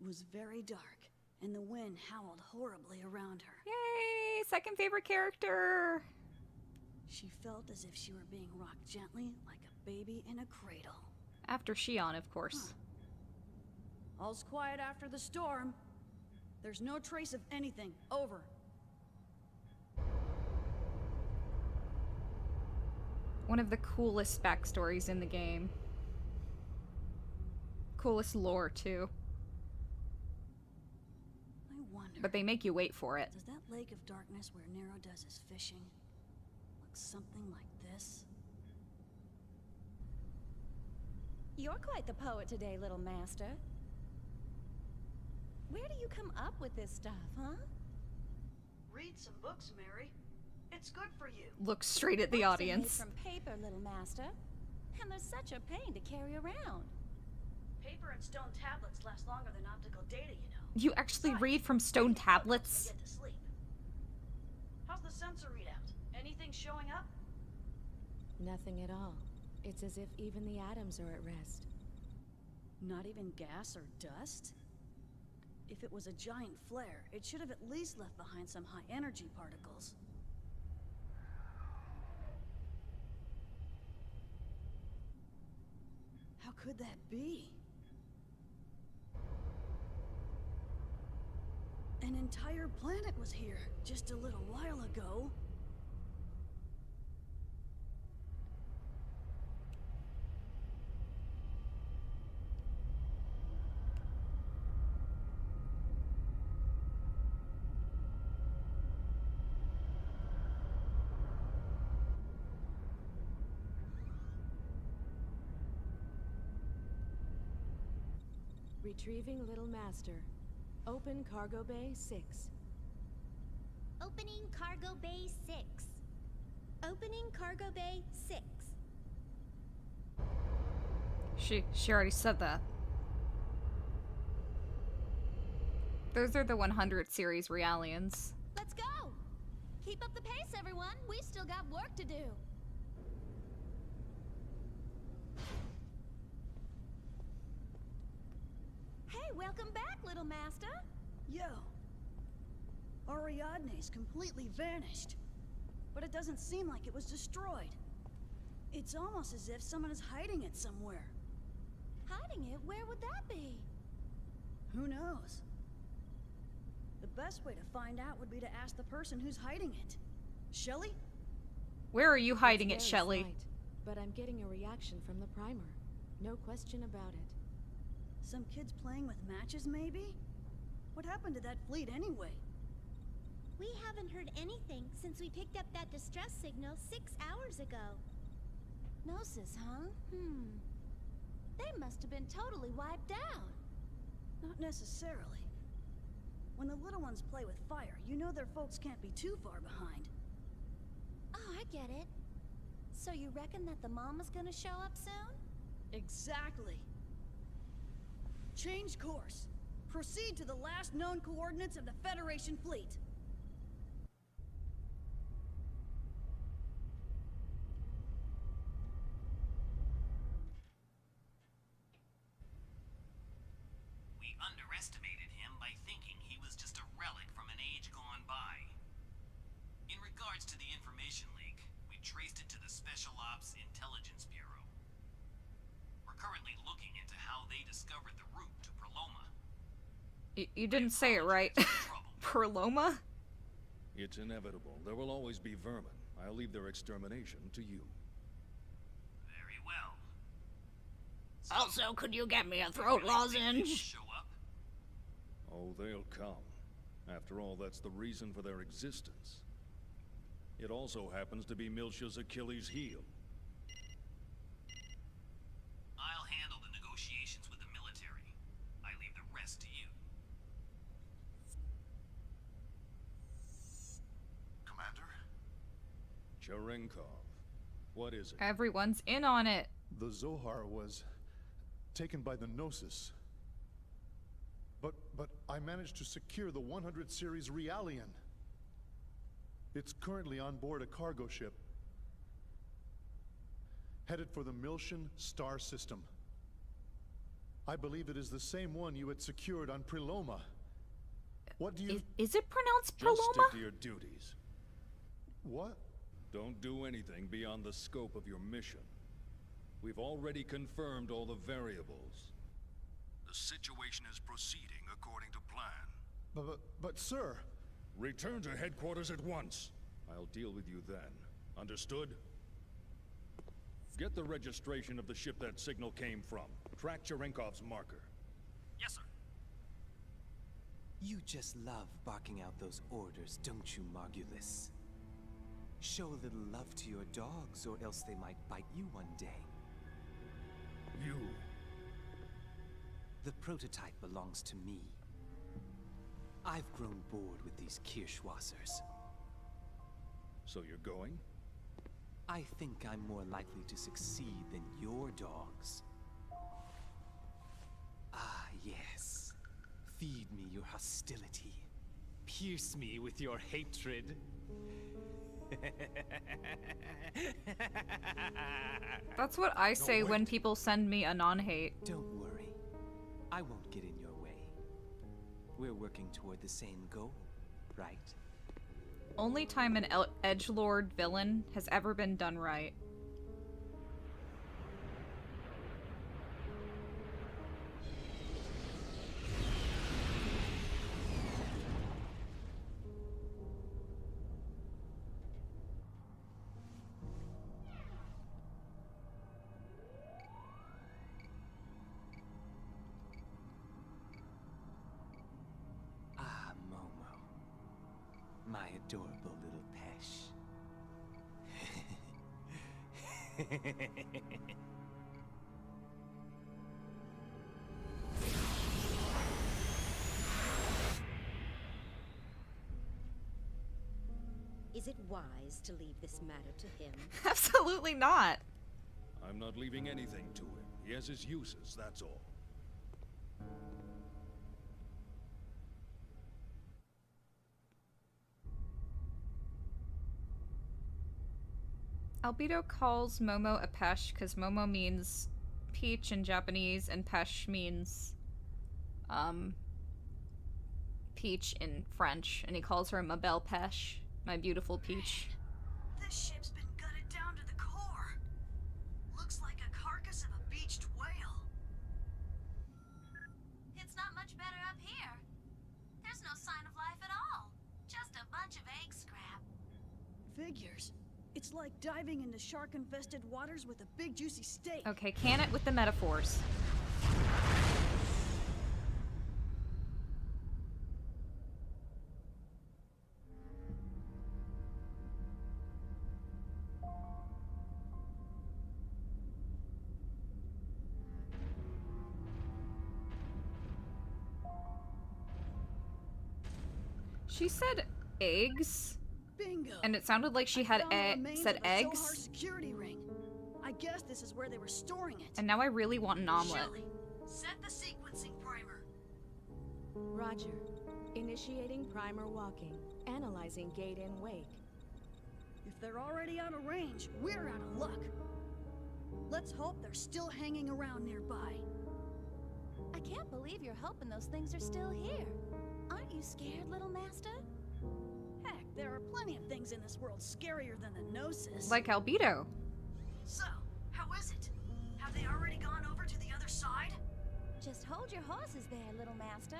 was very dark, and the wind howled horribly around her. Yay! Second favorite character! She felt as if she were being rocked gently like a baby in a cradle. After Shion, of course. All's quiet after the storm. There's no trace of anything. Over. One of the coolest backstories in the game. Coolest lore, too. I wonder... But they make you wait for it. Does that lake of darkness where Nero does his fishing look something like this? You're quite the poet today, little master. Where do you come up with this stuff, huh? Read some books, Mary. It's good for you. Look straight at the Books are audience. made from paper, little master. And they're such a pain to carry around. Paper and stone tablets last longer than optical data, you know. You actually read from stone tablets? Get to sleep. How's the sensor readout? Anything showing up? Nothing at all. It's as if even the atoms are at rest. Not even gas or dust? If it was a giant flare, it should have at least left behind some high-energy particles. How could that be? An entire planet was here just a little while ago. Retrieving Little Master. Open Cargo Bay 6. Opening Cargo Bay 6. Opening Cargo Bay 6. She already said that. Those are the 100 series Realians. Let's go! Keep up the pace, everyone. We still got work to do. Hey, welcome back, little master. Yo. Ariadne's completely vanished. But it doesn't seem like it was destroyed. It's almost as if someone is hiding it somewhere. Hiding it? Where would that be? Who knows? The best way to find out would be to ask the person who's hiding it. Shelley? Where are you hiding it, It's Shelley? very slight, but I'm getting a reaction from the primer. No question about it. Some kids playing with matches, maybe? What happened to that fleet anyway? We haven't heard anything since we picked up that distress signal 6 hours ago. Gnosis, huh? They must have been totally wiped out. Not necessarily. When the little ones play with fire, you know their folks can't be too far behind. Oh, I get it. So you reckon that the mama's gonna show up soon? Exactly. Change course. Proceed to the last known coordinates of the Federation fleet. We underestimated him by thinking he was just a relic from an age gone by. In regards to the information leak, we traced it to the Special Ops Intelligence Bureau. We're currently looking into how they discovered the route to Proloma. You didn't say it right. Proloma? It's inevitable. There will always be vermin. I'll leave their extermination to you. Very well. Also, could you get me a throat lozenge? Show up? Oh, they'll come. After all, that's the reason for their existence. It also happens to be Miltia's Achilles' heel. I'll handle the negotiations with the military. I leave the rest to you. Commander? Cherenkov. What is it? Everyone's in on it. The Zohar was taken by the Gnosis. But I managed to secure the 100 series Realian. It's currently on board a cargo ship, headed for the Miltian star system. I believe it is the same one you had secured on Preloma. What do you... Is it pronounced Just stick Preloma? to your duties. What? Don't do anything beyond the scope of your mission. We've already confirmed all the variables. The situation is proceeding according to plan. But sir... Return to headquarters at once. I'll deal with you then. Understood? Get the registration of the ship that signal came from. Track Cherenkov's marker. Yes, sir. You just love barking out those orders, don't you, Margulis? Show a little love to your dogs, or else they might bite you one day. You. The prototype belongs to me. I've grown bored with these Kirschwassers. So you're going? I think I'm more likely to succeed than your dogs. Ah, yes. Feed me your hostility. Pierce me with your hatred. That's what I say when people send me a non-hate. Don't worry. I won't get in your way. We're working toward the same goal, right? Only time an edgelord villain has ever been done right. Ah, Momo. My adorable little Pesh. Is it wise to leave this matter to him? Absolutely not. I'm not leaving anything to him. He has his uses, that's all. Albedo calls Momo a Pesh because Momo means peach in Japanese and Pesh means peach in French, and he calls her ma belle Pesh, my beautiful peach. This ship's been gutted down to the core. Looks like a carcass of a beached whale. It's not much better up here. There's no sign of life at all. Just a bunch of egg scrap. Figures. It's like diving into shark-infested waters with a big juicy steak. Okay, can it with the metaphors. She said eggs. Bingo. And it sounded like she had said eggs. Zohar security ring. I guess this is where they were storing it. And now I really want an omelet. Shelley, set the sequencing primer. Roger. Initiating primer walking. Analyzing gate in wake. If they're already out of range, we're out of luck. Let's hope they're still hanging around nearby. I can't believe you're hoping those things are still here. Aren't you scared, little master? Heck, there are plenty of things in this world scarier than the Gnosis. Like Albedo. So, how is it? Have they already gone over to the other side? Just hold your horses there, little master.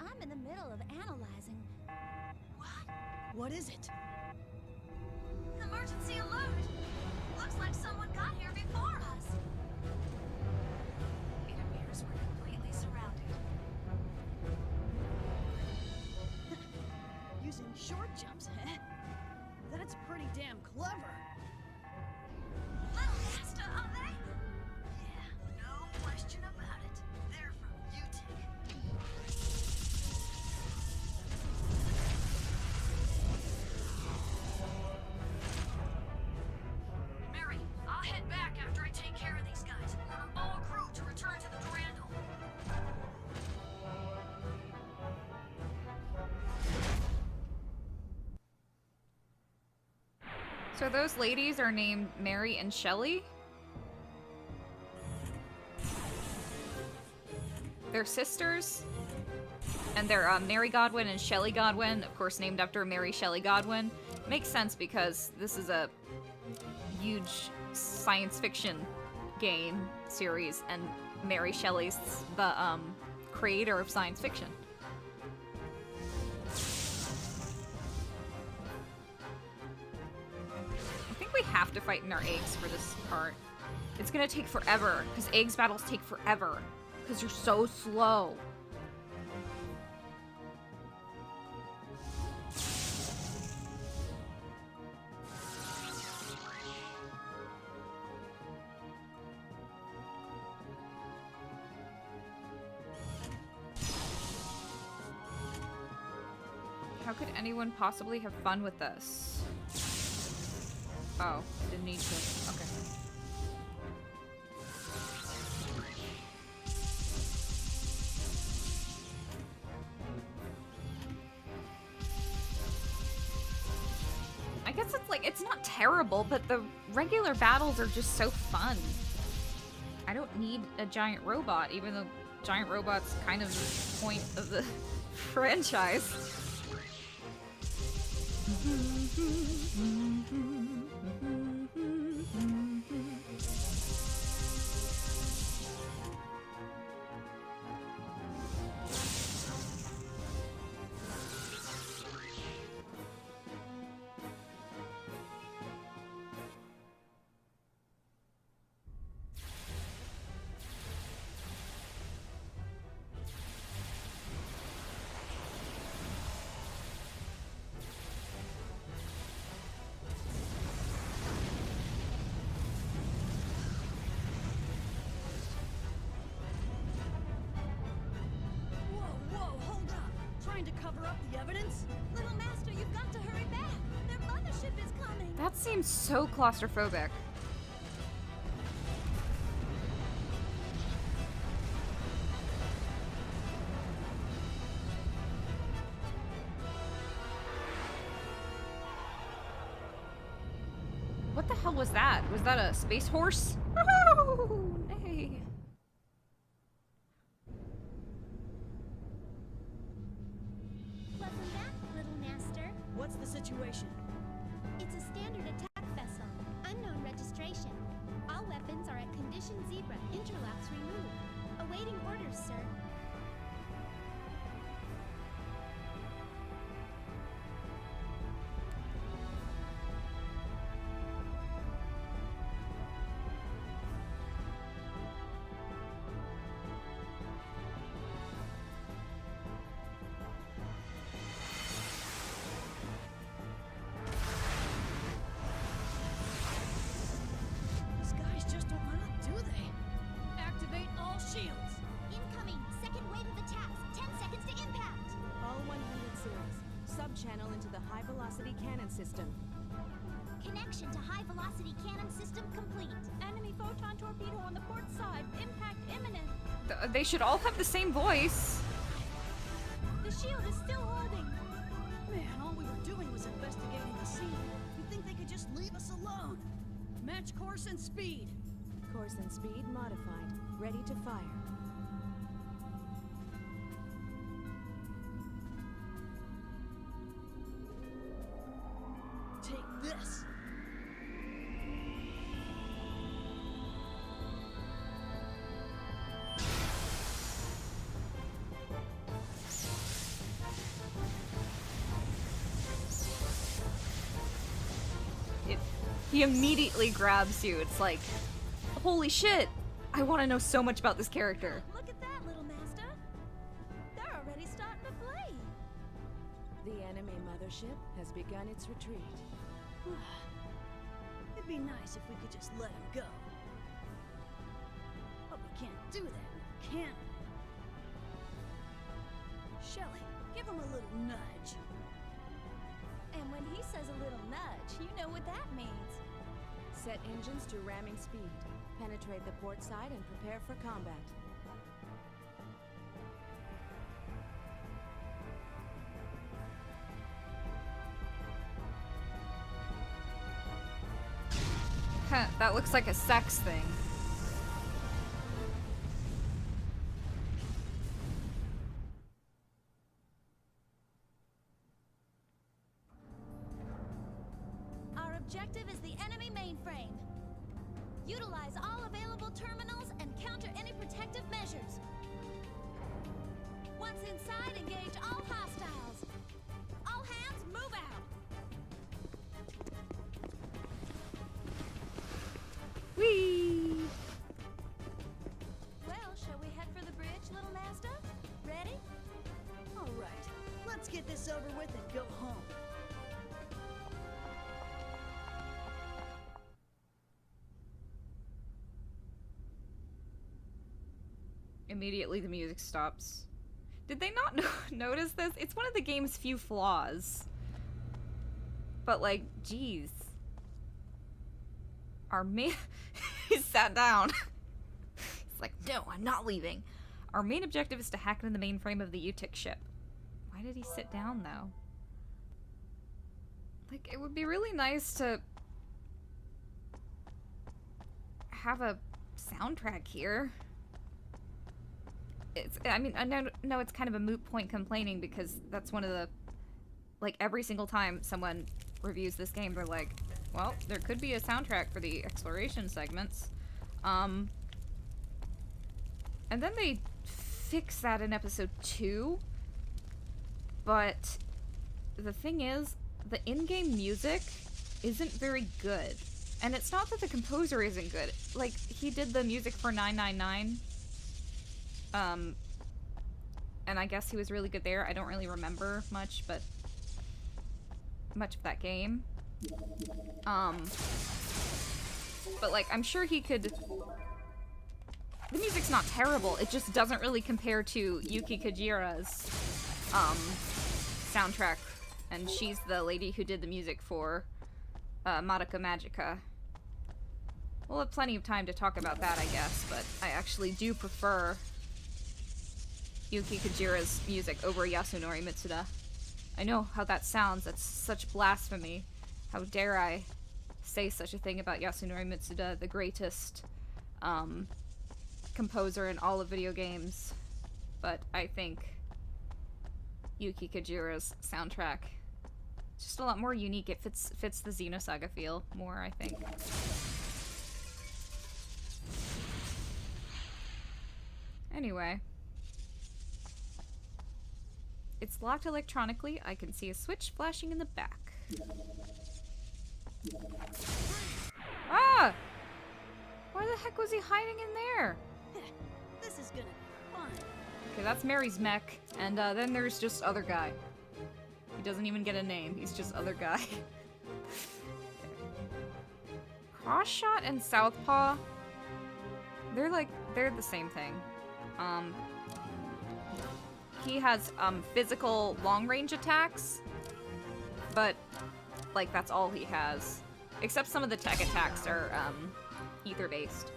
I'm in the middle of analyzing. What? What is it? Emergency alert! Looks like someone got here before us. It appears we're completely surrounded. Using short jumps, huh? That's pretty damn clever. Little master, are they? Yeah, no question about it. They're from U-TIC. Mary, I'll head back after I take care of these guys. Order all crew to return to the Durandal. So those ladies are named Mary and Shelley? They're sisters. And they're Mary Godwin and Shelley Godwin, of course named after Mary Shelley Godwin. Makes sense because this is a huge science fiction game series, and Mary Shelley's the creator of science fiction. I think we have to fight in our eggs for this part. It's gonna take forever, because eggs battles take forever, because you're so slow. How could anyone possibly have fun with this? Oh, didn't need to. Okay. I guess it's like, it's not terrible, but the regular battles are just so fun. I don't need a giant robot, even though giant robot's kind of the point of the franchise. To cover up the evidence? Little Master, you've got to hurry back. Their mothership is coming. That seems so claustrophobic. What the hell was that? Was that a space horse? Woohoo! Hey. Welcome back, Little Master. What's the situation? It's a standard attack vessel. Unknown registration. All weapons are at condition zebra. Interlocks removed. Awaiting orders, sir. These guys just don't let up, do they? Activate all shields. Incoming. Second wave of attacks. 10 seconds to impact. All 100 series. Sub-channel into the high-velocity cannon system. Connection to high-velocity cannon system complete. Enemy photon torpedo on the port side. Impact imminent. They should all have the same voice. The shield is still holding. Man, all we were doing was investigating the scene. You'd think they could just leave us alone. Match course and speed. Course and speed modified. Ready to fire. Take this. He immediately grabs you. It's like, holy shit! I want to know so much about this character. Look at that, Little Master. They're already starting to play. The enemy mothership has begun its retreat. It'd be nice if we could just let him go. But we can't do that, can we? Shelley, give him a little nudge. And when he says a little nudge, you know what that means. Set engines to ramming speed. Penetrate the port side and prepare for combat. That looks like a sex thing. objective is the enemy mainframe. Utilize all available terminals and counter any protective measures. Once inside, engage all hostiles. All hands, move out. Whee! Well, shall we head for the bridge, little master? Ready? All right, let's get this over with and go home. Immediately the music stops. Did they not notice this? It's one of the game's few flaws. But like, geez. Our main... he sat down. He's like, no, I'm not leaving. Our main objective is to hack into the mainframe of the U-TIC ship. Why did he sit down, though? Like, it would be really nice to have a soundtrack here. I mean, I know it's kind of a moot point complaining because that's one of the, like, every single time someone reviews this game, they're like, well, there could be a soundtrack for the exploration segments. And then they fix that in episode 2. But the thing is, the in-game music isn't very good. And it's not that the composer isn't good. Like, he did the music for 999. And I guess he was really good there. I don't really remember much, but much of that game. But like, I'm sure he could... The music's not terrible, it just doesn't really compare to Yuki Kajira's, soundtrack. And she's the lady who did the music for, Madoka Magica. We'll have plenty of time to talk about that, I guess, but I actually do prefer Yuki Kajira's music over Yasunori Mitsuda. I know how that sounds, that's such blasphemy. How dare I say such a thing about Yasunori Mitsuda, the greatest composer in all of video games. But I think Yuki Kajira's soundtrack is just a lot more unique. It fits the Xenosaga feel more, I think. Anyway. It's locked electronically. I can see a switch flashing in the back. Ah! Why the heck was he hiding in there? This is gonna be fun. Okay, that's Mary's mech, and then there's just other guy. He doesn't even get a name, he's just other guy. Crossshot and Southpaw, they're the same thing. He has physical long-range attacks, but like that's all he has. Except some of the tech attacks are ether-based.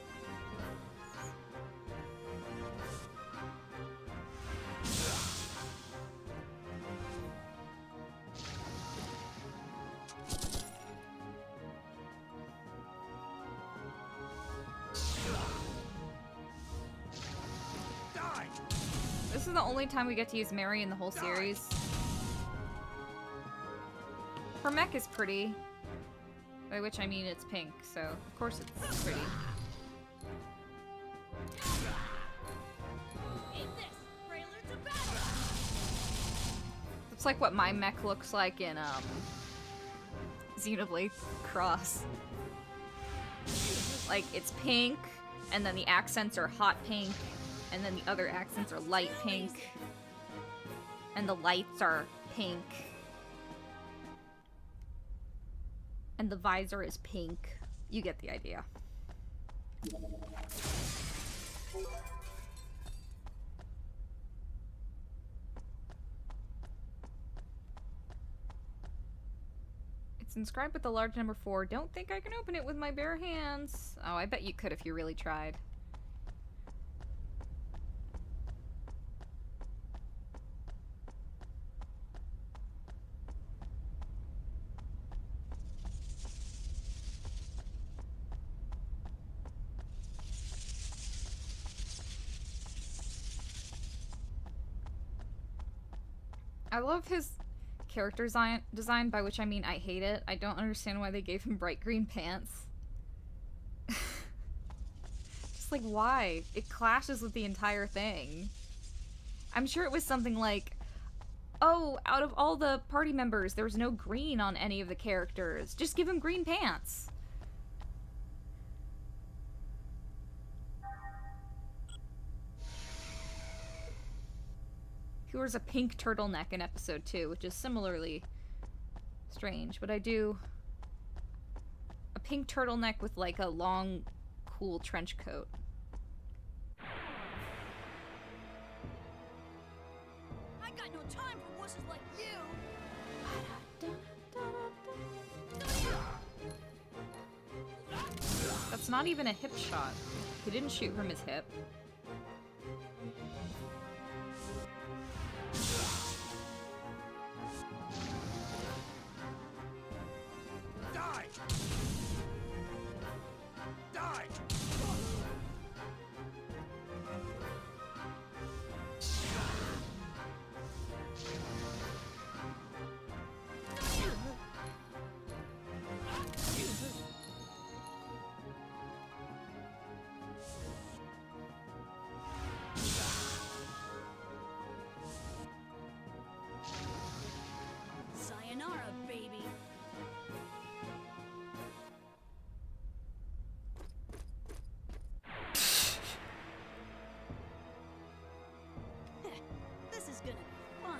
This is the only time we get to use Mary in the whole series. Her mech is pretty. By which I mean it's pink, so of course it's pretty. It's like what my mech looks like in Xenoblade Cross. Like, it's pink, and then the accents are hot pink, and then the other accents are light pink, and the lights are pink, and the visor is pink. You get the idea. It's inscribed with the large number 4. Don't think I can open it with my bare hands. Oh, I bet you could if you really tried. I love his character design, by which I mean I hate it. I don't understand why they gave him bright green pants. Just like, why? It clashes with the entire thing. I'm sure it was something like, oh, out of all the party members, there's no green on any of the characters. Just give him green pants. He wears a pink turtleneck in episode 2, which is similarly strange, but I do a pink turtleneck with like a long, cool trench coat. I got no time for wusses like you! That's not even a hip shot. He didn't shoot from his hip. Die! Die! Sayonara, baby. This is gonna be fun.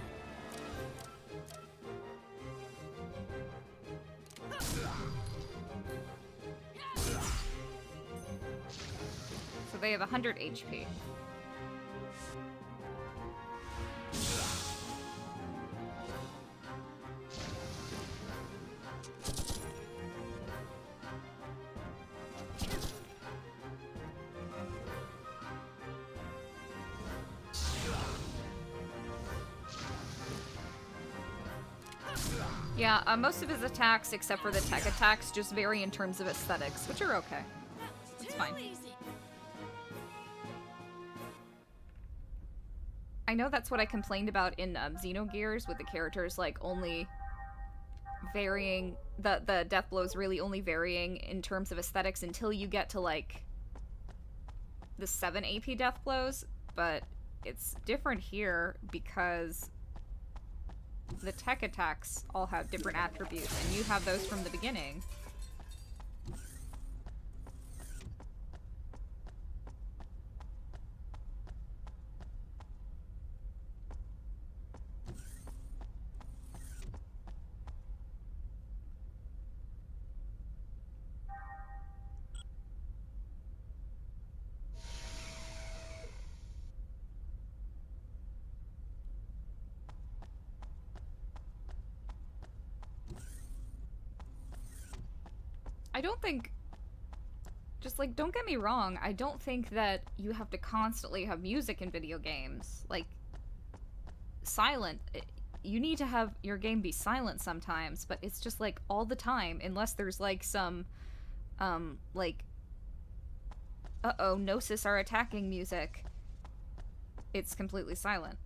So they have 100 HP. Yeah, most of his attacks, except for the tech attacks, just vary in terms of aesthetics, which are okay. It's fine. I know that's what I complained about in Xenogears, with the characters, like, only varying, the death blows really only varying in terms of aesthetics until you get to, like, the 7 AP death blows, but it's different here because the tech attacks all have different attributes, and you have those from the beginning. I don't think, just like, don't get me wrong, I don't think that you have to constantly have music in video games. Like, silent, you need to have your game be silent sometimes, but it's just like all the time, unless there's like some, like, uh-oh, Gnosis are attacking music. It's completely silent.